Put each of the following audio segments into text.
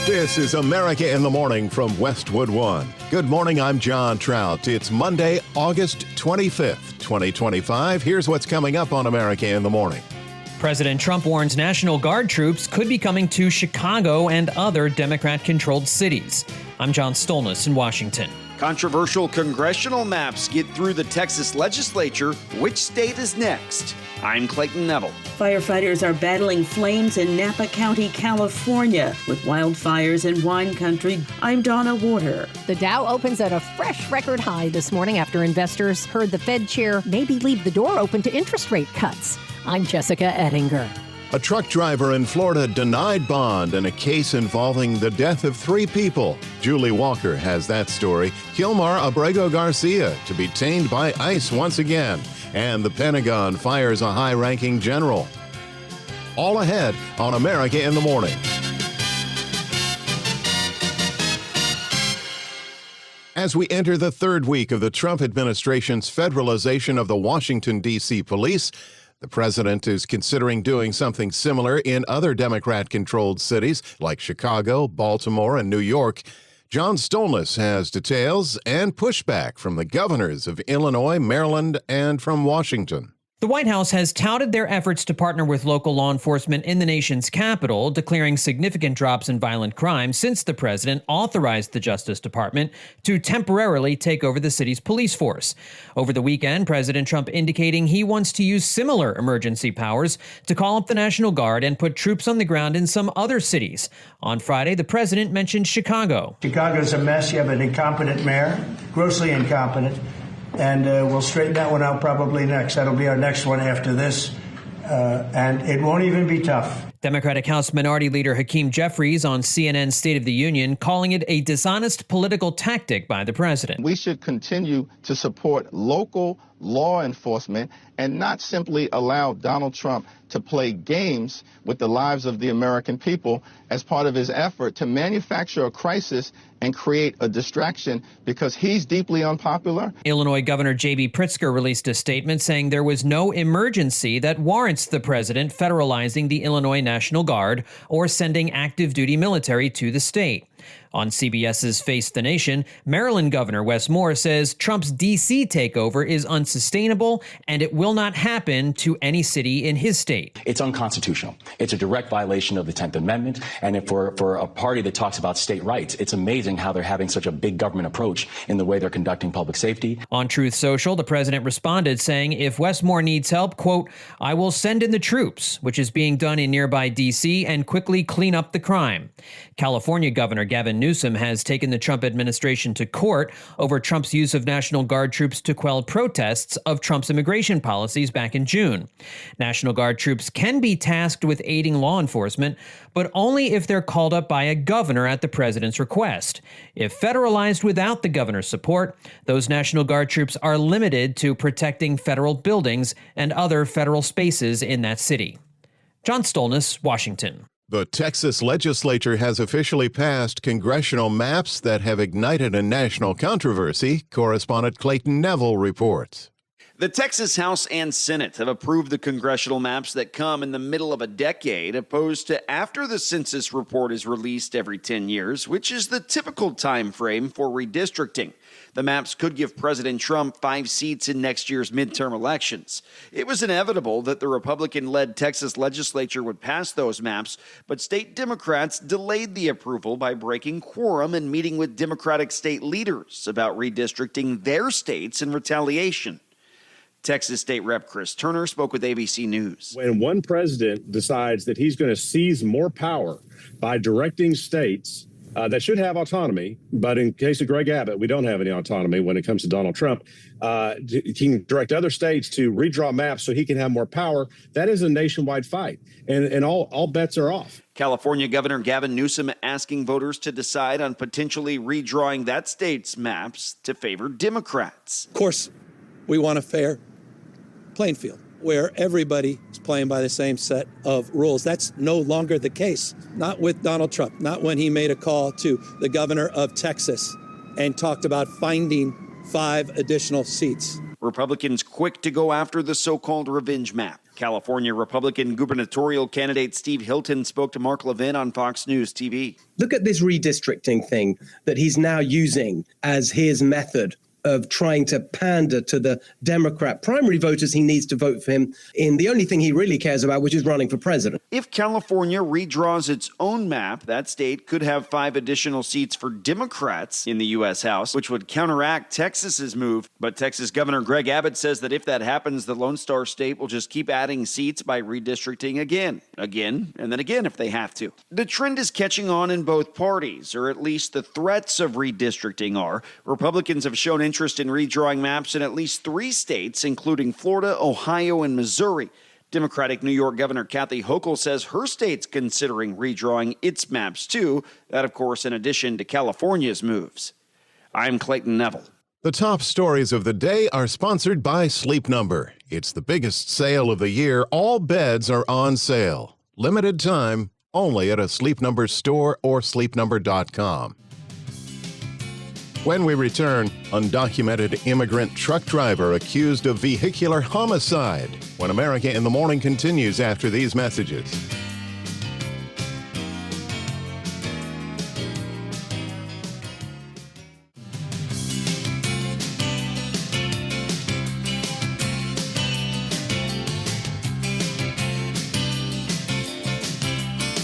This is America in the Morning from Westwood One. Good morning, I'm John Trout. It's Monday, August 25th, 2025. Here's what's coming up on America in the Morning. President Trump warns National Guard troops could be coming to Chicago and other Democrat-controlled cities. I'm John Stolnis in Washington. Controversial congressional maps get through the Texas legislature. Which state is next? I'm Clayton Neville. Firefighters are battling flames in Napa County, California, with wildfires in wine country. I'm Donna Warder. The Dow opens at a fresh record high this morning after investors heard the Fed chair maybe leave the door open to interest rate cuts. I'm Jessica Ettinger. A truck driver in Florida denied bond in a case involving the death of 3 people. Julie Walker has that story. Kilmar Abrego Garcia to be tamed by ICE once again. And the Pentagon fires a high-ranking general. All ahead on America in the Morning. As we enter the third week of the Trump administration's federalization of the Washington, D.C. police, the president is considering doing something similar in other Democrat-controlled cities like Chicago, Baltimore, and New York. John Stolnis has details and pushback from the governors of Illinois, Maryland, and from Washington. The White House has touted their efforts to partner with local law enforcement in the nation's capital, declaring significant drops in violent crime since the president authorized the Justice Department to temporarily take over the city's police force. Over the weekend, President Trump indicating he wants to use similar emergency powers to call up the National Guard and put troops on the ground in some other cities. On Friday, the president mentioned Chicago. Chicago's a mess. You have an incompetent mayor, grossly incompetent. And we'll straighten that one out probably next. That'll be our next one after this. And it won't even be tough. Democratic House Minority Leader Hakeem Jeffries on CNN's State of the Union calling it a dishonest political tactic by the president. We should continue to support local law enforcement and not simply allow Donald Trump to play games with the lives of the American people as part of his effort to manufacture a crisis and create a distraction because he's deeply unpopular. Illinois Governor J.B. Pritzker released a statement saying there was no emergency that warrants the president federalizing the Illinois National Guard or sending active duty military to the state. On CBS's Face the Nation, Maryland Governor Wes Moore says Trump's D.C. takeover is unsustainable and it will not happen to any city in his state. It's unconstitutional. It's a direct violation of the 10th Amendment. And for a party that talks about state rights, it's amazing how they're having such a big government approach in the way they're conducting public safety. On Truth Social, the president responded saying if Wes Moore needs help, quote, I will send in the troops, which is being done in nearby D.C., and quickly clean up the crime. California Governor Gavin Newsom has taken the Trump administration to court over Trump's use of National Guard troops to quell protests of Trump's immigration policies back in June. National Guard troops can be tasked with aiding law enforcement, but only if they're called up by a governor at the president's request. If federalized without the governor's support, those National Guard troops are limited to protecting federal buildings and other federal spaces in that city. John Stolnis, Washington. The Texas legislature has officially passed congressional maps that have ignited a national controversy. Correspondent Clayton Neville reports. The Texas House and Senate have approved the congressional maps that come in the middle of a decade, opposed to after the census report is released every 10 years, which is the typical time frame for redistricting. The maps could give President Trump 5 seats in next year's midterm elections. It was inevitable that the Republican-led Texas legislature would pass those maps, but state Democrats delayed the approval by breaking quorum and meeting with Democratic state leaders about redistricting their states in retaliation. Texas State Rep Chris Turner spoke with ABC News. When one president decides that he's going to seize more power by directing states that should have autonomy, but in case of Greg Abbott, we don't have any autonomy when it comes to Donald Trump. He can direct other states to redraw maps so he can have more power. That is a nationwide fight, and all bets are off. California Governor Gavin Newsom asking voters to decide on potentially redrawing that state's maps to favor Democrats. Of course, we want a fair playing field where everybody is playing by the same set of rules. That's no longer the case. Not with Donald Trump, not when he made a call to the governor of Texas and talked about finding 5 additional seats. Republicans quick to go after the so-called revenge map. California Republican gubernatorial candidate Steve Hilton spoke to Mark Levin on Fox News TV. Look at this redistricting thing that he's now using as his method of trying to pander to the Democrat primary voters he needs to vote for him in the only thing he really cares about, which is running for president. If California redraws its own map, that state could have 5 additional seats for Democrats in the U.S. House, which would counteract Texas's move. But Texas Governor Greg Abbott says that if that happens, the Lone Star State will just keep adding seats by redistricting again, and then again if they have to. The trend is catching on in both parties, or at least the threats of redistricting are. Republicans have shown interest in redrawing maps in at least 3 states, including Florida, Ohio, and Missouri. Democratic New York Governor Kathy Hochul says her state's considering redrawing its maps too. That, of course, in addition to California's moves. I'm Clayton Neville. The top stories of the day are sponsored by Sleep Number. It's the biggest sale of the year. All beds are on sale. Limited time, only at a Sleep Number store or sleepnumber.com. When we return, undocumented immigrant truck driver accused of vehicular homicide. When America in the Morning continues after these messages.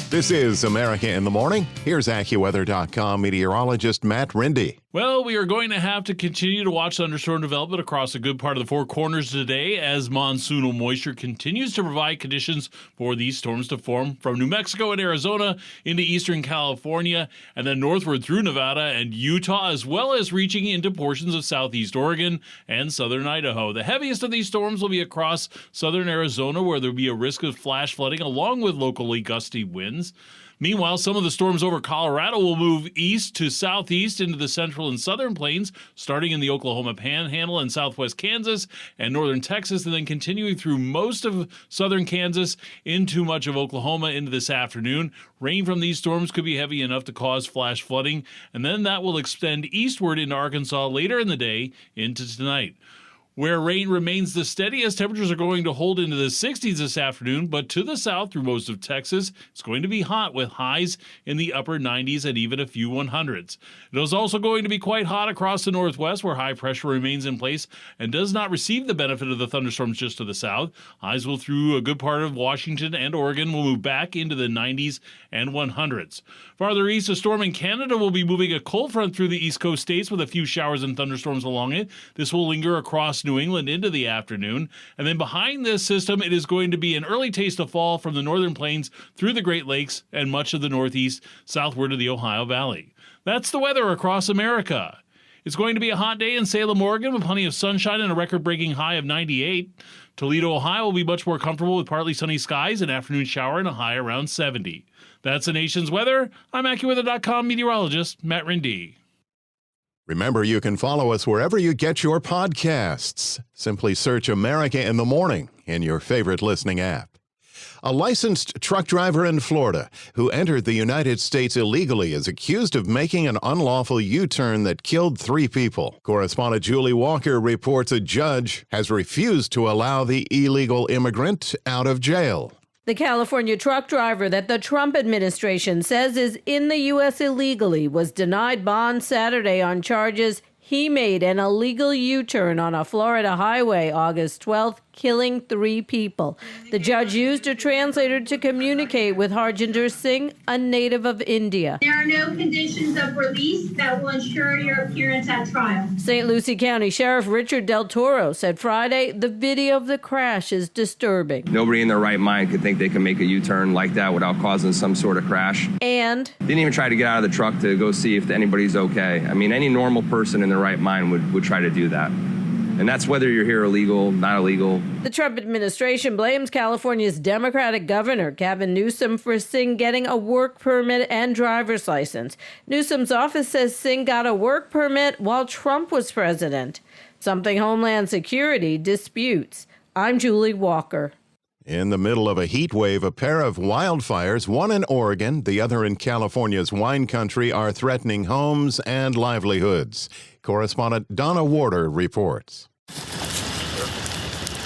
This is America in the Morning. Here's AccuWeather.com meteorologist Matt Rindy. Well, we are going to have to continue to watch thunderstorm development across a good part of the Four Corners today as monsoonal moisture continues to provide conditions for these storms to form from New Mexico and Arizona into eastern California and then northward through Nevada and Utah, as well as reaching into portions of southeast Oregon and southern Idaho. The heaviest of these storms will be across southern Arizona, where there will be a risk of flash flooding along with locally gusty winds. Meanwhile, some of the storms over Colorado will move east to southeast into the central and southern plains, starting in the Oklahoma Panhandle and southwest Kansas and northern Texas, and then continuing through most of southern Kansas into much of Oklahoma into this afternoon. Rain from these storms could be heavy enough to cause flash flooding, and then that will extend eastward into Arkansas later in the day into tonight. Where rain remains the steadiest, temperatures are going to hold into the 60s this afternoon, but to the south through most of Texas, it's going to be hot with highs in the upper 90s and even a few 100s. It is also going to be quite hot across the northwest, where high pressure remains in place and does not receive the benefit of the thunderstorms just to the south. Highs will through a good part of Washington and Oregon will move back into the 90s and 100s. Farther east, a storm in Canada will be moving a cold front through the east coast states with a few showers and thunderstorms along it. This will linger across New England into the afternoon. And then behind this system, it is going to be an early taste of fall from the northern plains through the Great Lakes and much of the northeast southward of the Ohio Valley. That's the weather across America. It's going to be a hot day in Salem, Oregon, with plenty of sunshine and a record-breaking high of 98. Toledo, Ohio will be much more comfortable with partly sunny skies, an afternoon shower, and a high around 70. That's the nation's weather. I'm AccuWeather.com meteorologist Matt Rindy. Remember, you can follow us wherever you get your podcasts. Simply search America in the Morning in your favorite listening app. A licensed truck driver in Florida who entered the United States illegally is accused of making an unlawful U-turn that killed 3 people. Correspondent Julie Walker reports a judge has refused to allow the illegal immigrant out of jail. The California truck driver that the Trump administration says is in the U.S. illegally was denied bond Saturday on charges he made an illegal U-turn on a Florida highway August 12th, killing 3 people. The judge used a translator to communicate with Harjinder Singh, a native of India. There are no conditions of release that will ensure your appearance at trial. St. Lucie County Sheriff Richard Del Toro said Friday the video of the crash is disturbing. Nobody in their right mind could think they can make a U-turn like that without causing some sort of crash. And didn't even try to get out of the truck to go see if anybody's okay. I mean, any normal person in their right mind would try to do that. And that's whether you're here illegal, not illegal. The Trump administration blames California's Democratic governor, Gavin Newsom, for Singh getting a work permit and driver's license. Newsom's office says Singh got a work permit while Trump was president, something Homeland Security disputes. I'm Julie Walker. In the middle of a heat wave, a pair of wildfires, one in Oregon, the other in California's wine country, are threatening homes and livelihoods. Correspondent Donna Warder reports.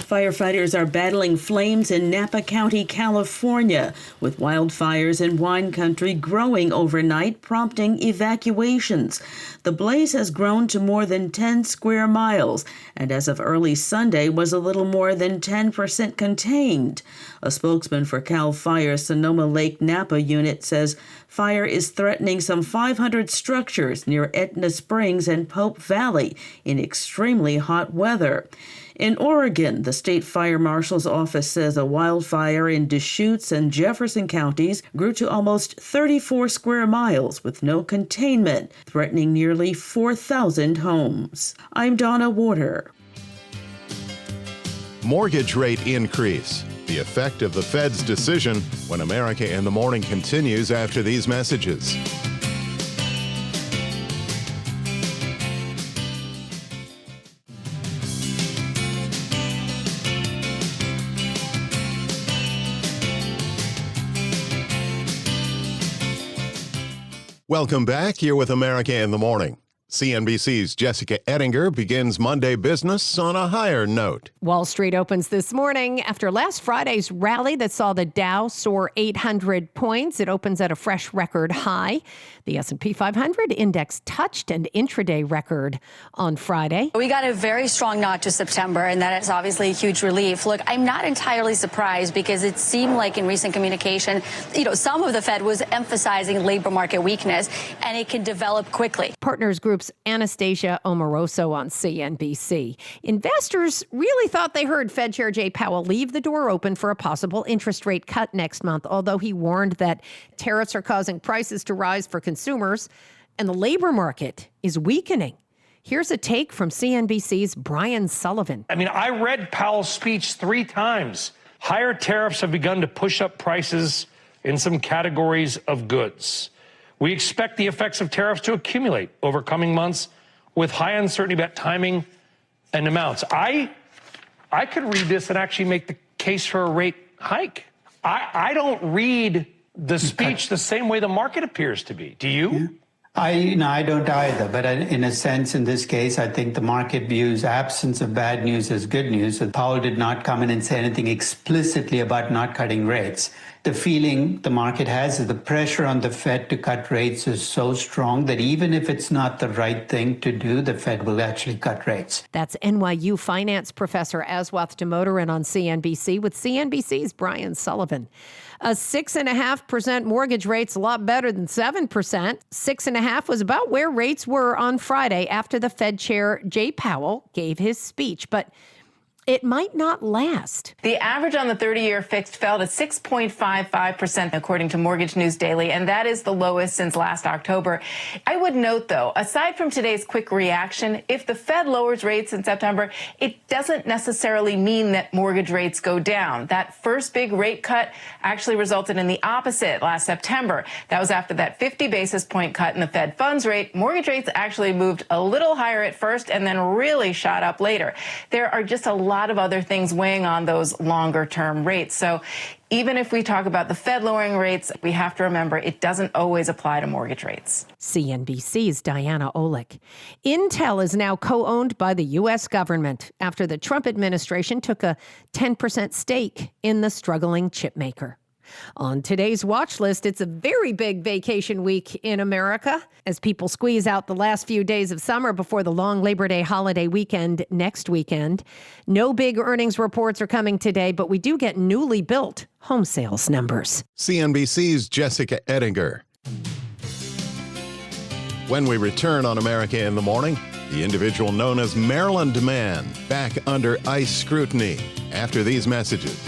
Firefighters are battling flames in Napa County, California, with wildfires in wine country growing overnight, prompting evacuations. The blaze has grown to more than 10 square miles, and as of early Sunday was a little more than 10% contained. A spokesman for CAL FIRE's Sonoma Lake Napa unit says fire is threatening some 500 structures near Etna Springs and Pope Valley in extremely hot weather. In Oregon, the state fire marshal's office says a wildfire in Deschutes and Jefferson counties grew to almost 34 square miles with no containment, threatening nearly 4,000 homes. I'm Donna Warder. Mortgage rate increase. The effect of the Fed's decision when America in the Morning continues after these messages. Welcome back. Here with America in the Morning. CNBC's Jessica Ettinger begins Monday business on a higher note. Wall Street opens this morning after last Friday's rally that saw the Dow soar 800 points. It opens at a fresh record high. The S&P 500 index touched an intraday record on Friday. We got a very strong nod to September, and that is obviously a huge relief. Look, I'm not entirely surprised because it seemed like in recent communication, some of the Fed was emphasizing labor market weakness, and it can develop quickly. Partners Group's Anastasia Omaroso on CNBC. Investors really thought they heard Fed Chair Jay Powell leave the door open for a possible interest rate cut next month, although he warned that tariffs are causing prices to rise for consumers and the labor market is weakening. Here's a take from CNBC's Brian Sullivan. I read Powell's speech 3 times. Higher tariffs have begun to push up prices in some categories of goods. We expect the effects of tariffs to accumulate over coming months with high uncertainty about timing and amounts. I could read this and actually make the case for a rate hike. I don't read the speech the same way the market appears to be. Do you? I don't either. But in a sense, in this case, I think the market views absence of bad news as good news. And Powell did not come in and say anything explicitly about not cutting rates. The feeling the market has is the pressure on the Fed to cut rates is so strong that even if it's not the right thing to do, the Fed will actually cut rates. That's NYU finance professor Aswath Damodaran on CNBC with CNBC's Brian Sullivan. A 6.5% mortgage rate's a lot better than 7%. 6.5% was about where rates were on Friday after the Fed Chair Jay Powell gave his speech. But it might not last. The average on the 30-year fixed fell to 6.55%, according to Mortgage News Daily, and that is the lowest since last October. I would note, though, aside from today's quick reaction, if the Fed lowers rates in September, it doesn't necessarily mean that mortgage rates go down. That first big rate cut actually resulted in the opposite last September. That was after that 50 basis point cut in the Fed funds rate. Mortgage rates actually moved a little higher at first and then really shot up later. There are just a lot of other things weighing on those longer term rates. So even if we talk about the Fed lowering rates, we have to remember it doesn't always apply to mortgage rates. CNBC's Diana Olick. Intel is now co-owned by the U.S. government after the Trump administration took a 10% stake in the struggling chip maker. On today's watch list, it's a very big vacation week in America as people squeeze out the last few days of summer before the long Labor Day holiday weekend next weekend. No big earnings reports are coming today, but we do get newly built home sales numbers. CNBC's Jessica Ettinger. When we return on America in the Morning, the individual known as Maryland Man back under ICE scrutiny after these messages.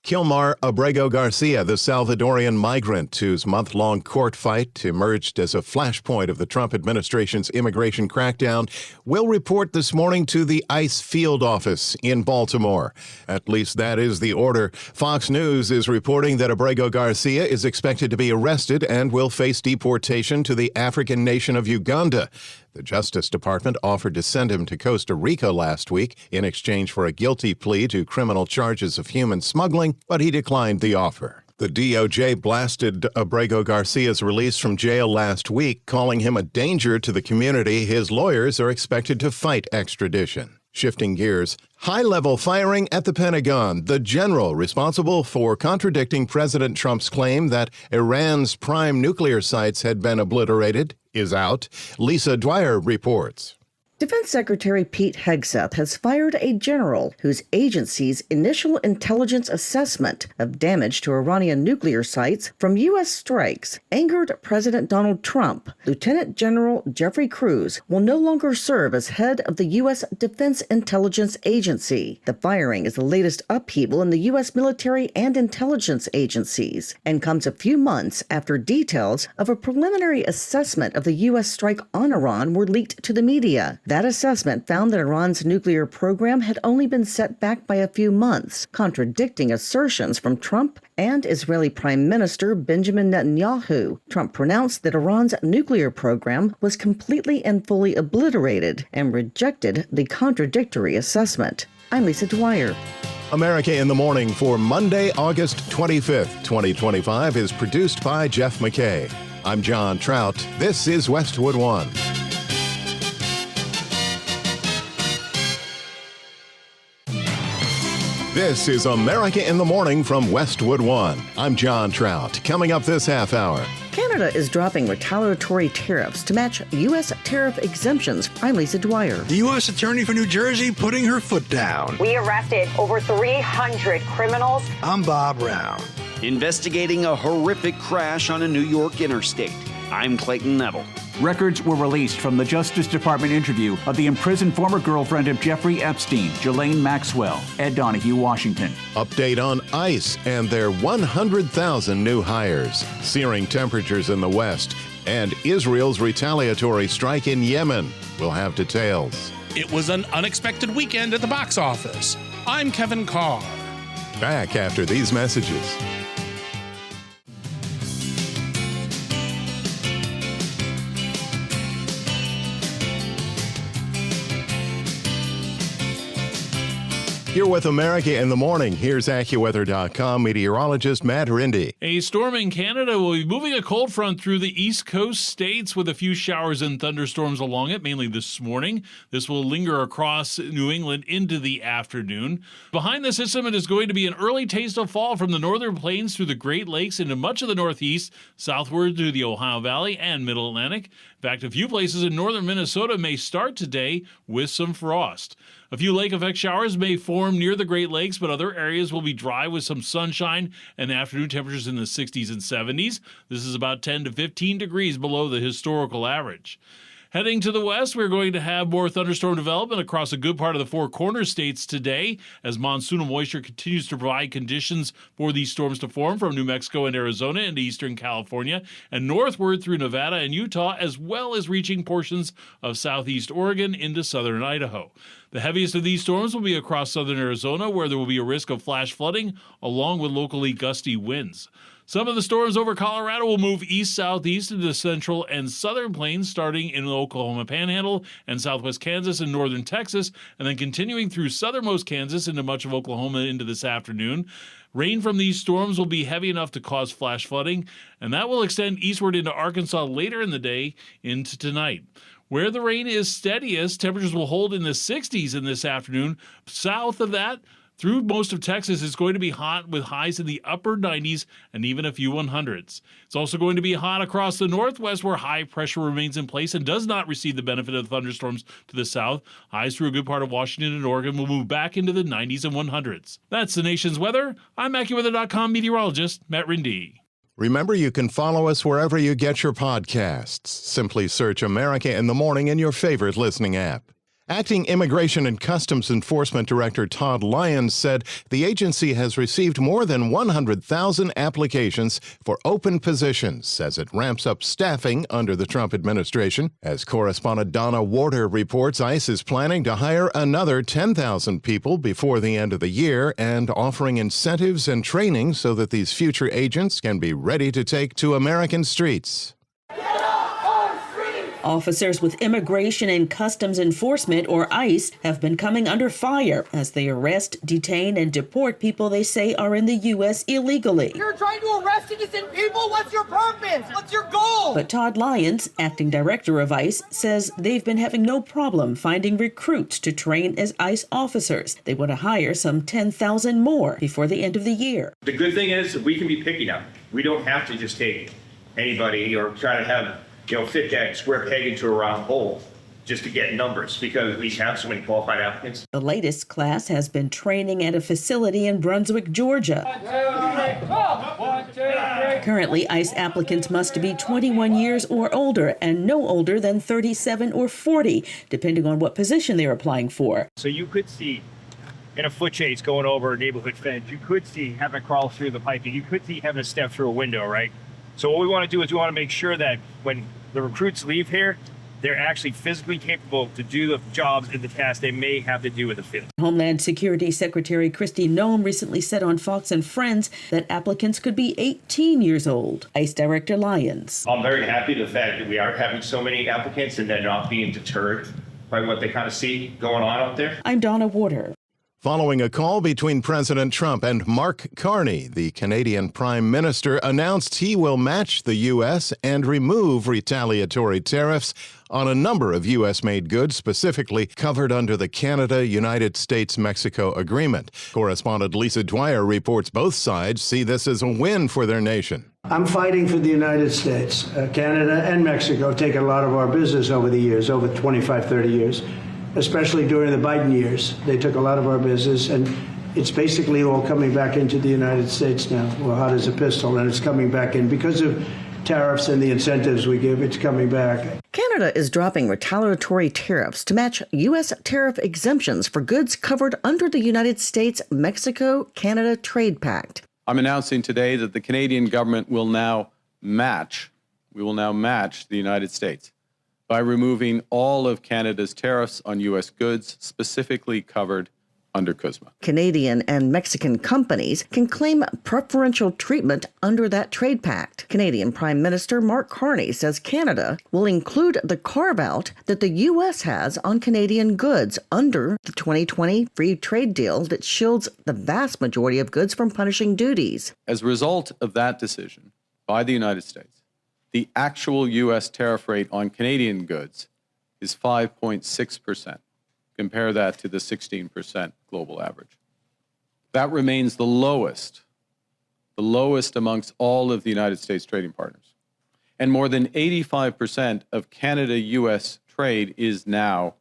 Kilmar Abrego Garcia, the Salvadorian migrant whose month-long court fight emerged as a flashpoint of the Trump administration's immigration crackdown, will report this morning to the ICE field office in Baltimore. At least that is the order. Fox News is reporting that Abrego Garcia is expected to be arrested and will face deportation to the African nation of Uganda. The Justice Department offered to send him to Costa Rica last week in exchange for a guilty plea to criminal charges of human smuggling, but he declined the offer. The DOJ blasted Abrego Garcia's release from jail last week, calling him a danger to the community. His lawyers are expected to fight extradition. Shifting gears, high-level firing at the Pentagon. The general responsible for contradicting President Trump's claim that Iran's prime nuclear sites had been obliterated is out. Lisa Dwyer reports. Defense Secretary Pete Hegseth has fired a general whose agency's initial intelligence assessment of damage to Iranian nuclear sites from U.S. strikes angered President Donald Trump. Lieutenant General Jeffrey Cruz will no longer serve as head of the U.S. Defense Intelligence Agency. The firing is the latest upheaval in the U.S. military and intelligence agencies and comes a few months after details of a preliminary assessment of the U.S. strike on Iran were leaked to the media. That assessment found that Iran's nuclear program had only been set back by a few months, contradicting assertions from Trump and Israeli Prime Minister Benjamin Netanyahu. Trump pronounced that Iran's nuclear program was completely and fully obliterated and rejected the contradictory assessment. I'm Lisa Dwyer. America in the Morning for Monday, August 25th, 2025 is produced by Jeff McKay. I'm John Trout. This is Westwood One. This is America in the Morning from Westwood One. I'm John Trout. Coming up this half hour. Canada is dropping retaliatory tariffs to match U.S. tariff exemptions. I'm Lisa Dwyer. The U.S. Attorney for New Jersey putting her foot down. We arrested over 300 criminals. I'm Bob Brown. Investigating a horrific crash on a New York interstate. I'm Clayton Neville. Records were released from the Justice Department interview of the imprisoned former girlfriend of Jeffrey Epstein, Ghislaine Maxwell. Ed Donahue, Washington. Update on ICE and their 100,000 new hires. Searing temperatures in the West. And Israel's retaliatory strike in Yemen. We'll have details. It was an unexpected weekend at the box office. I'm Kevin Carr. Back after these messages. You're with America in the Morning. Here's AccuWeather.com meteorologist Matt Rindy. A storm in Canada will be moving a cold front through the east coast states with a few showers and thunderstorms along it, mainly this morning. This will linger across New England into the afternoon. Behind the system, it is going to be an early taste of fall from the northern plains through the Great Lakes into much of the northeast, southward to the Ohio Valley and Middle Atlantic. In fact, a few places in northern Minnesota may start today with some frost. A few lake effect showers may form near the Great Lakes, but other areas will be dry with some sunshine and afternoon temperatures in the 60s and 70s. This is about 10 to 15 degrees below the historical average. Heading to the west, we're going to have more thunderstorm development across a good part of the Four Corners states today as monsoonal moisture continues to provide conditions for these storms to form from New Mexico and Arizona into eastern California and northward through Nevada and Utah, as well as reaching portions of southeast Oregon into southern Idaho. The heaviest of these storms will be across southern Arizona, where there will be a risk of flash flooding along with locally gusty winds. Some of the storms over Colorado will move east-southeast into the central and southern plains, starting in the Oklahoma Panhandle and southwest Kansas and northern Texas, and then continuing through southernmost Kansas into much of Oklahoma into this afternoon. Rain from these storms will be heavy enough to cause flash flooding, and that will extend eastward into Arkansas later in the day into tonight. Where the rain is steadiest, temperatures will hold in the 60s in this afternoon. South of that, through most of Texas, it's going to be hot with highs in the upper 90s and even a few 100s. It's also going to be hot across the northwest, where high pressure remains in place and does not receive the benefit of thunderstorms to the south. Highs through a good part of Washington and Oregon will move back into the 90s and 100s. That's the nation's weather. I'm AccuWeather.com meteorologist Matt Rindy. Remember, you can follow us wherever you get your podcasts. Simply search America in the Morning in your favorite listening app. Acting Immigration and Customs Enforcement Director Todd Lyons said the agency has received more than 100,000 applications for open positions as it ramps up staffing under the Trump administration. As Correspondent Donna Warder reports, ICE is planning to hire another 10,000 people before the end of the year and offering incentives and training so that these future agents can be ready to take to American streets. Get off our streets! Officers with Immigration and Customs Enforcement, or ICE, have been coming under fire as they arrest, detain, and deport people they say are in the U.S. illegally. You're trying to arrest innocent people? What's your purpose? What's your goal? But Todd Lyons, acting director of ICE, says they've been having no problem finding recruits to train as ICE officers. They want to hire some 10,000 more before the end of the year. The good thing is we can be picky now. We don't have to just take anybody or try to have, fit that square peg into a round hole just to get numbers, because we have so many qualified applicants. The latest class has been training at a facility in Brunswick, Georgia. Currently, ICE applicants must be 21 years or older and no older than 37 or 40, depending on what position they're applying for. So you could see in a foot chase going over a neighborhood fence, you could see having to crawl through the piping, you could see having to step through a window, right? So what we want to do is we want to make sure that when the recruits leave here, they're actually physically capable to do the jobs and the tasks they may have to do in the field. Homeland Security Secretary Kristi Noem recently said on Fox and Friends that applicants could be 18 years old. ICE Director Lyons. I'm very happy the fact that we are having so many applicants and they're not being deterred by what they kind of see going on out there. I'm Donna Warder. Following a call between President Trump and Mark Carney, the Canadian Prime Minister announced he will match the U.S. and remove retaliatory tariffs on a number of U.S.-made goods specifically covered under the Canada-United States-Mexico Agreement. Correspondent Lisa Dwyer reports both sides see this as a win for their nation. I'm fighting for the United States. Canada and Mexico have taken a lot of our business over the years, over 25, 30 years. Especially during the Biden years. They took a lot of our business, and it's basically all coming back into the United States now. Well, hot as a pistol, and it's coming back in. Because of tariffs and the incentives we give, it's coming back. Canada is dropping retaliatory tariffs to match U.S. tariff exemptions for goods covered under the United States-Mexico-Canada Trade Pact. I'm announcing today that the Canadian government will now match the United States by removing all of Canada's tariffs on U.S. goods specifically covered under CUSMA. Canadian and Mexican companies can claim preferential treatment under that trade pact. Canadian Prime Minister Mark Carney says Canada will include the carve-out that the U.S. has on Canadian goods under the 2020 free trade deal that shields the vast majority of goods from punishing duties. As a result of that decision by the United States, the actual U.S. tariff rate on Canadian goods is 5.6%. Compare that to the 16% global average. That remains the lowest amongst all of the United States trading partners. And more than 85% of Canada-U.S. trade is now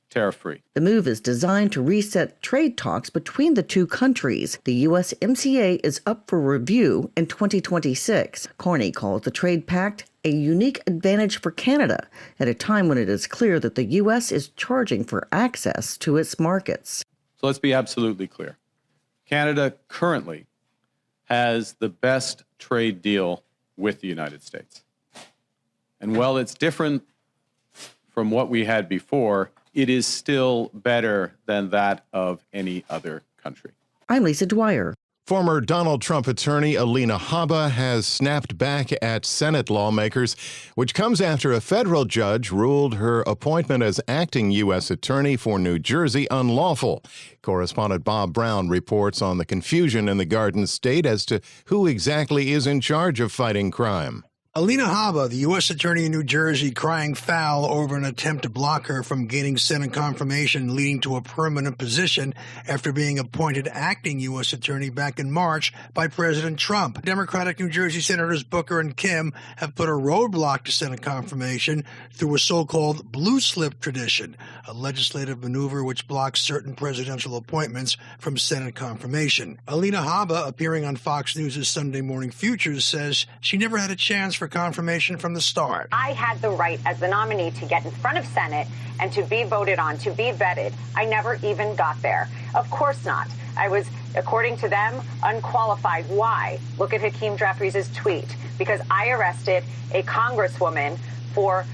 tariff-free. The move is designed to reset trade talks between the two countries. The USMCA is up for review in 2026. Carney calls the trade pact a unique advantage for Canada at a time when it is clear that the U.S. is charging for access to its markets. So let's be absolutely clear. Canada currently has the best trade deal with the United States. And while it's different from what we had before, it is still better than that of any other country. I'm Lisa Dwyer. Former Donald Trump attorney Alina Habba has snapped back at Senate lawmakers, which comes after a federal judge ruled her appointment as acting U.S. attorney for New Jersey unlawful. Correspondent Bob Brown reports on the confusion in the Garden State as to who exactly is in charge of fighting crime. Alina Habba, the U.S. Attorney in New Jersey, crying foul over an attempt to block her from gaining Senate confirmation leading to a permanent position after being appointed acting U.S. Attorney back in March by President Trump. Democratic New Jersey Senators Booker and Kim have put a roadblock to Senate confirmation through a so-called blue slip tradition, a legislative maneuver which blocks certain presidential appointments from Senate confirmation. Alina Habba, appearing on Fox News' Sunday Morning Futures, says she never had a chance for confirmation from the start. I had the right as the nominee to get in front of Senate and to be voted on, to be vetted. I never even got there. Of course not. I was, according to them, unqualified. Why? Look at Hakeem Jeffries' tweet. Because I arrested a congresswoman for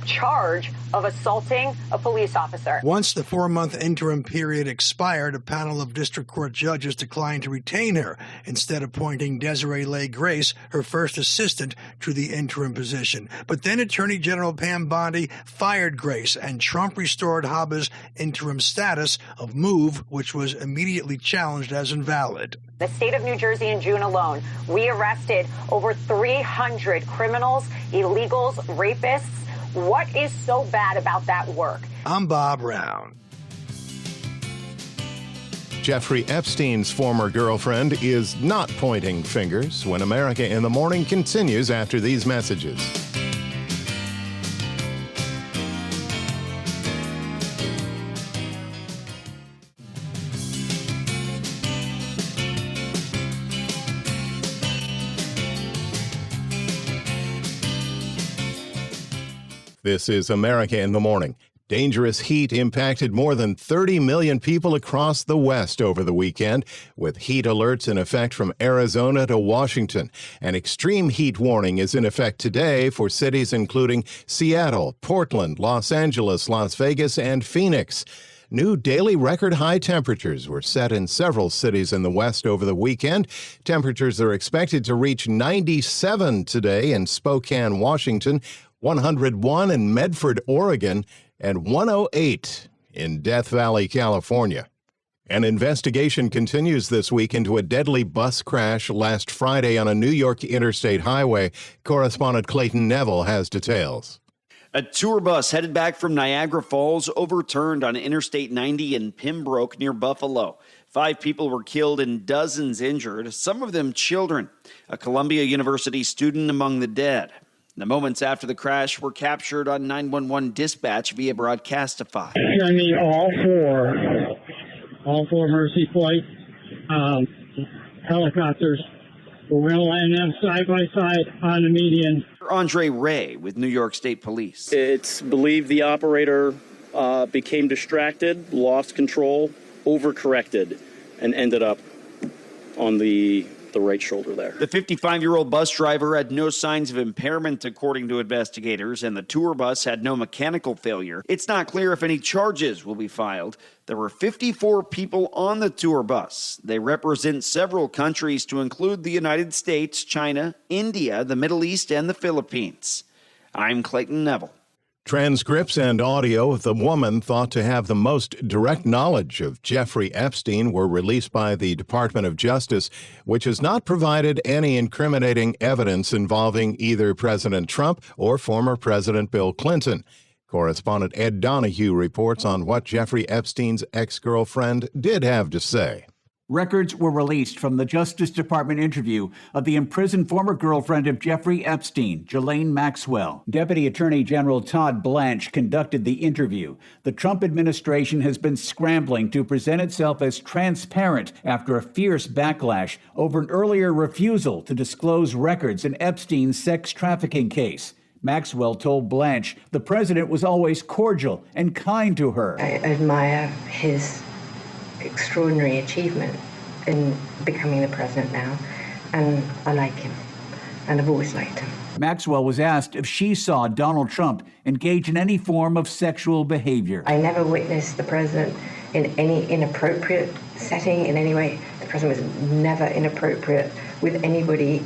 charge of assaulting a police officer. Once the 4-month interim period expired, a panel of district court judges declined to retain her, instead appointing Desiree Leigh Grace, her first assistant, to the interim position. But then Attorney General Pam Bondi fired Grace, and Trump restored Habba's interim status, a move which was immediately challenged as invalid. The state of New Jersey in June alone, we arrested over 300 criminals, illegals, rapists. What is so bad about that work? I'm Bob Brown. Jeffrey Epstein's former girlfriend is not pointing fingers when America in the Morning continues after these messages. This is America in the Morning. Dangerous heat impacted more than 30 million people across the West over the weekend, with heat alerts in effect from Arizona to Washington. An extreme heat warning is in effect today for cities including Seattle, Portland, Los Angeles, Las Vegas, and Phoenix. New daily record high temperatures were set in several cities in the West over the weekend. Temperatures are expected to reach 97 today in Spokane, Washington, 101 in Medford, Oregon, and 108 in Death Valley, California. An investigation continues this week into a deadly bus crash last Friday on a New York interstate highway. Correspondent Clayton Neville has details. A tour bus headed back from Niagara Falls overturned on Interstate 90 in Pembroke near Buffalo. 5 people were killed and dozens injured, some of them children. A Columbia University student among the dead. The moments after the crash were captured on 911 dispatch via Broadcastify. I mean, all four Mercy flights, helicopters were going to land them side by side on the median. Andre Ray with New York State Police. It's believed the operator became distracted, lost control, overcorrected, and ended up on the right shoulder there. The 55-year-old bus driver had no signs of impairment, according to investigators, and the tour bus had no mechanical failure. It's not clear if any charges will be filed. There were 54 people on the tour bus. They represent several countries, to include the United States, China, India, the Middle East, and the Philippines. I'm Clayton Neville. Transcripts and audio of the woman thought to have the most direct knowledge of Jeffrey Epstein were released by the Department of Justice, which has not provided any incriminating evidence involving either President Trump or former President Bill Clinton. Correspondent Ed Donahue reports on what Jeffrey Epstein's ex-girlfriend did have to say. Records were released from the Justice Department interview of the imprisoned former girlfriend of Jeffrey Epstein, Ghislaine Maxwell. Deputy Attorney General Todd Blanche conducted the interview. The Trump administration has been scrambling to present itself as transparent after a fierce backlash over an earlier refusal to disclose records in Epstein's sex trafficking case. Maxwell told Blanche the president was always cordial and kind to her. I admire his extraordinary achievement in becoming the president now, and I like him, and I've always liked him. Maxwell was asked if she saw Donald Trump engage in any form of sexual behavior. I never witnessed the president in any inappropriate setting in any way. The president was never inappropriate with anybody.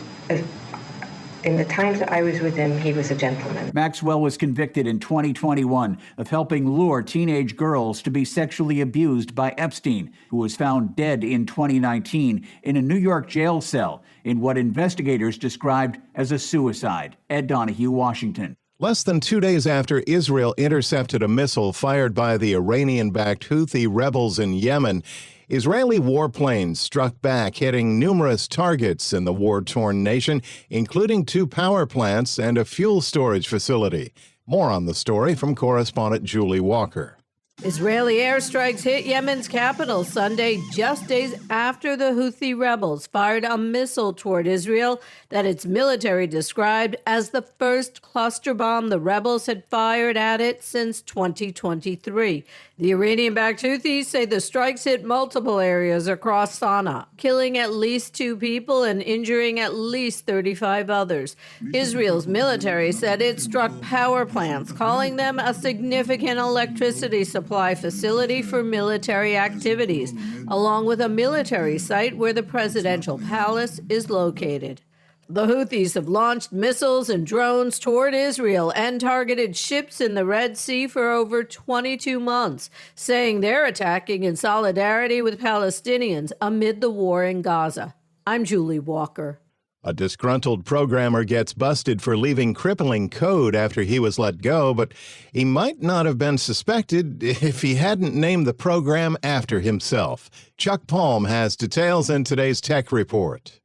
In the times that I was with him, he was a gentleman. Maxwell was convicted in 2021 of helping lure teenage girls to be sexually abused by Epstein, who was found dead in 2019 in a New York jail cell in what investigators described as a suicide. Ed Donahue, Washington. Less than 2 days after Israel intercepted a missile fired by the Iranian-backed Houthi rebels in Yemen, Israeli warplanes struck back, hitting numerous targets in the war-torn nation, including 2 power plants and a fuel storage facility. More on the story from correspondent Julie Walker. Israeli airstrikes hit Yemen's capital Sunday, just days after the Houthi rebels fired a missile toward Israel that its military described as the first cluster bomb the rebels had fired at it since 2023. The Iranian-backed Houthis say the strikes hit multiple areas across Sana'a, killing at least 2 people and injuring at least 35 others. Israel's military said it struck power plants, calling them a significant electricity supply facility for military activities, along with a military site where the presidential palace is located. The Houthis have launched missiles and drones toward Israel and targeted ships in the Red Sea for over 22 months, saying they're attacking in solidarity with Palestinians amid the war in Gaza. I'm Julie Walker. A disgruntled programmer gets busted for leaving crippling code after he was let go, but he might not have been suspected if he hadn't named the program after himself. Chuck Palm has details in today's Tech Report.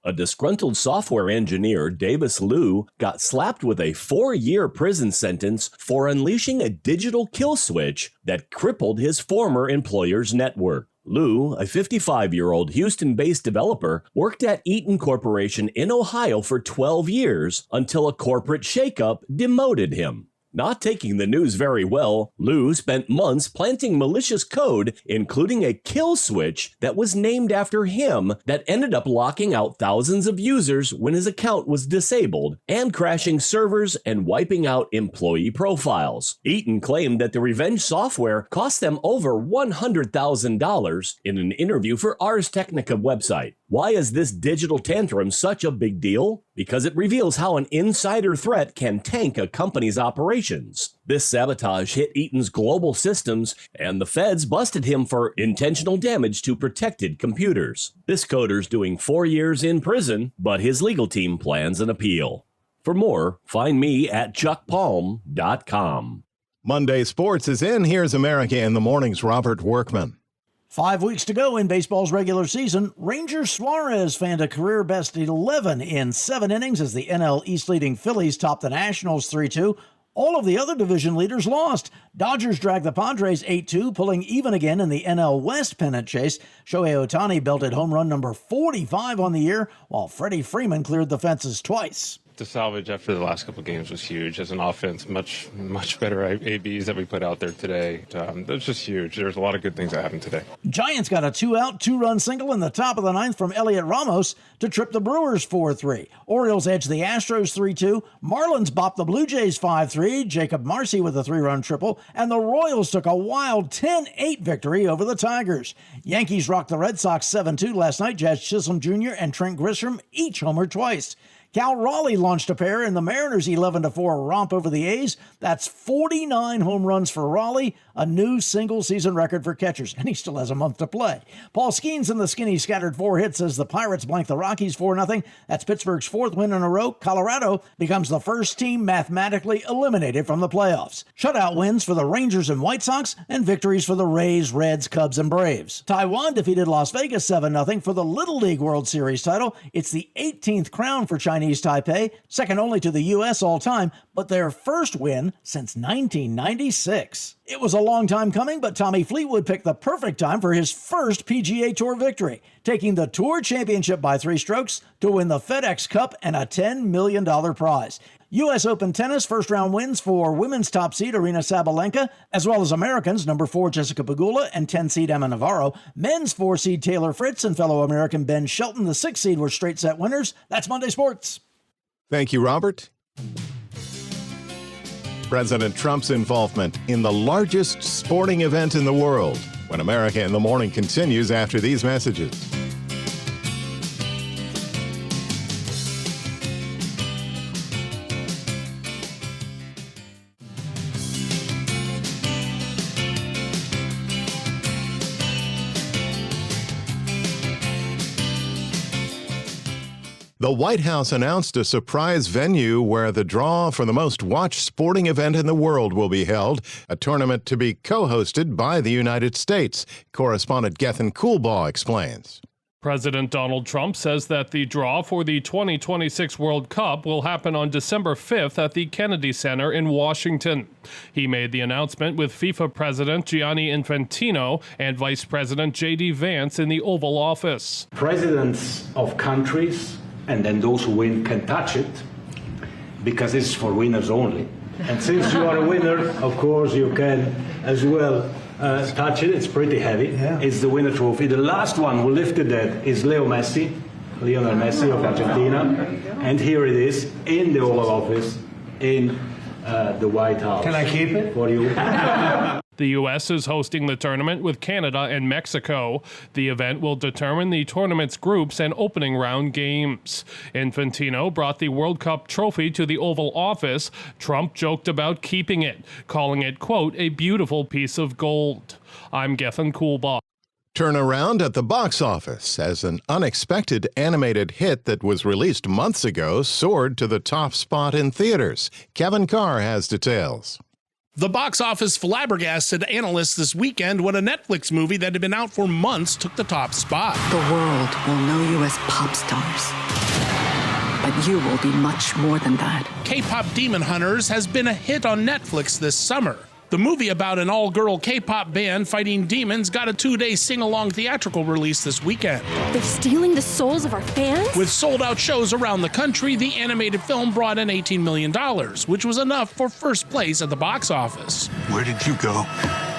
A disgruntled software engineer, Davis Liu, got slapped with a 4-year prison sentence for unleashing a digital kill switch that crippled his former employer's network. Liu, a 55-year-old Houston-based developer, worked at Eaton Corporation in Ohio for 12 years until a corporate shakeup demoted him. Not taking the news very well, Liu spent months planting malicious code, including a kill switch that was named after him that ended up locking out thousands of users when his account was disabled and crashing servers and wiping out employee profiles. Eaton claimed that the revenge software cost them over $100,000 in an interview for Ars Technica website. Why is this digital tantrum such a big deal? Because it reveals how an insider threat can tank a company's operations. This sabotage hit Eaton's global systems, and the feds busted him for intentional damage to protected computers. This coder's doing 4 years in prison, but his legal team plans an appeal. For more, find me at chuckpalm.com. Monday Sports is in. Here's America in the Morning's Robert Workman. 5 weeks to go in baseball's regular season. Ranger Suarez fanned a career-best 11 in 7 innings as the NL East leading Phillies topped the Nationals 3-2. All of the other division leaders lost. Dodgers dragged the Padres 8-2, pulling even again in the NL West pennant chase. Shohei Ohtani belted home run number 45 on the year, while Freddie Freeman cleared the fences twice. The salvage after the last couple of games was huge. As an offense, much better ABs that we put out there today. That was just huge. There's a lot of good things that happened today. Giants got a 2-out, 2-run single in the top of the 9th from Elliot Ramos to trip the Brewers 4-3. Orioles edged the Astros 3-2. Marlins bopped the Blue Jays 5-3. Jacob Marcy with a 3-run triple. And the Royals took a wild 10-8 victory over the Tigers. Yankees rocked the Red Sox 7-2 last night. Jazz Chisholm Jr. and Trent Grisham each homered twice. Cal Raleigh launched a pair in the Mariners' 11-4 romp over the A's. That's 49 home runs for Raleigh, a new single-season record for catchers, and he still has a month to play. Paul Skeens and the Skinny scattered 4 hits as the Pirates blanked the Rockies 4-0. That's Pittsburgh's 4th win in a row. Colorado becomes the first team mathematically eliminated from the playoffs. Shutout wins for the Rangers and White Sox, and victories for the Rays, Reds, Cubs, and Braves. Taiwan defeated Las Vegas 7-0 for the Little League World Series title. It's the 18th crown for Chinese Taipei, second only to the U.S. all time, but their first win since 1996. It was a long time coming, but Tommy Fleetwood picked the perfect time for his first PGA Tour victory, taking the Tour Championship by 3 strokes to win the FedEx Cup and a $10 million prize. U.S. Open tennis first-round wins for women's top seed Aryna Sabalenka, as well as Americans number 4 Jessica Pegula and 10 seed Emma Navarro. Men's 4 seed Taylor Fritz and fellow American Ben Shelton, the 6 seed, were straight set winners. That's Monday Sports. Thank you, Robert. President Trump's involvement in the largest sporting event in the world. When America in the Morning continues after these messages. The White House announced a surprise venue where the draw for the most watched sporting event in the world will be held, a tournament to be co-hosted by the United States. Correspondent Gethin Coolbaugh explains. President Donald Trump says that the draw for the 2026 World Cup will happen on December 5th at the Kennedy Center in Washington. He made the announcement with FIFA President Gianni Infantino and Vice President J.D. Vance in the Oval Office. Presidents of countries and then those who win can touch it because it's for winners only. And since you are a winner, of course, you can as well touch it. It's pretty heavy. Yeah. It's the winner trophy. The last one who lifted that is Lionel Messi of Argentina. And here it is in the Oval Office in the White House. Can I keep it? For you. The U.S. is hosting the tournament with Canada and Mexico. The event will determine the tournament's groups and opening round games. Infantino brought the World Cup trophy to the Oval Office. Trump joked about keeping it, calling it, quote, a beautiful piece of gold. I'm Gethin Coolbaugh. Turnaround at the box office as an unexpected animated hit that was released months ago soared to the top spot in theaters. Kevin Carr has details. The box office flabbergasted analysts this weekend when a Netflix movie that had been out for months took the top spot. The world will know you as pop stars, but you will be much more than that. K-pop Demon Hunters has been a hit on Netflix this summer. The movie about an all-girl K-pop band fighting demons got a 2-day sing-along theatrical release this weekend. They're stealing the souls of our fans? With sold-out shows around the country, the animated film brought in $18 million, which was enough for first place at the box office. Where did you go?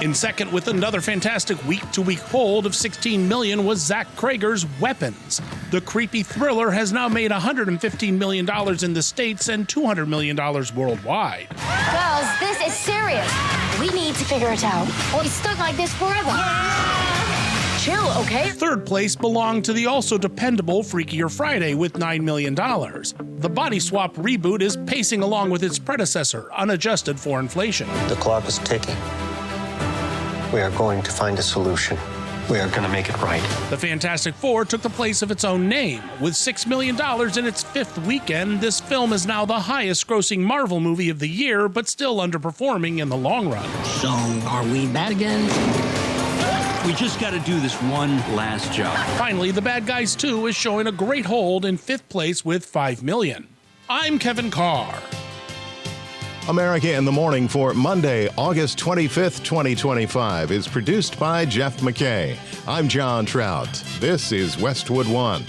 In second, with another fantastic week-to-week hold of $16 million, was Zach Krager's Weapons. The creepy thriller has now made $115 million in the States and $200 million worldwide. Girls, this is serious. We need to figure it out. We'll be stuck like this forever. Yeah. Chill, okay? Third place belonged to the also dependable Freakier Friday with $9 million. The Body Swap reboot is pacing along with its predecessor, unadjusted for inflation. The clock is ticking. We are going to find a solution. We are going to make it right. The Fantastic Four took the place of its own name. With $6 million in its fifth weekend, this film is now the highest-grossing Marvel movie of the year, but still underperforming in the long run. So, are we bad again? We just got to do this one last job. Finally, The Bad Guys 2 is showing a great hold in fifth place with $5 million. I'm Kevin Carr. America in the Morning for Monday, August 25th, 2025 is produced by Jeff McKay. I'm John Trout. This is Westwood One.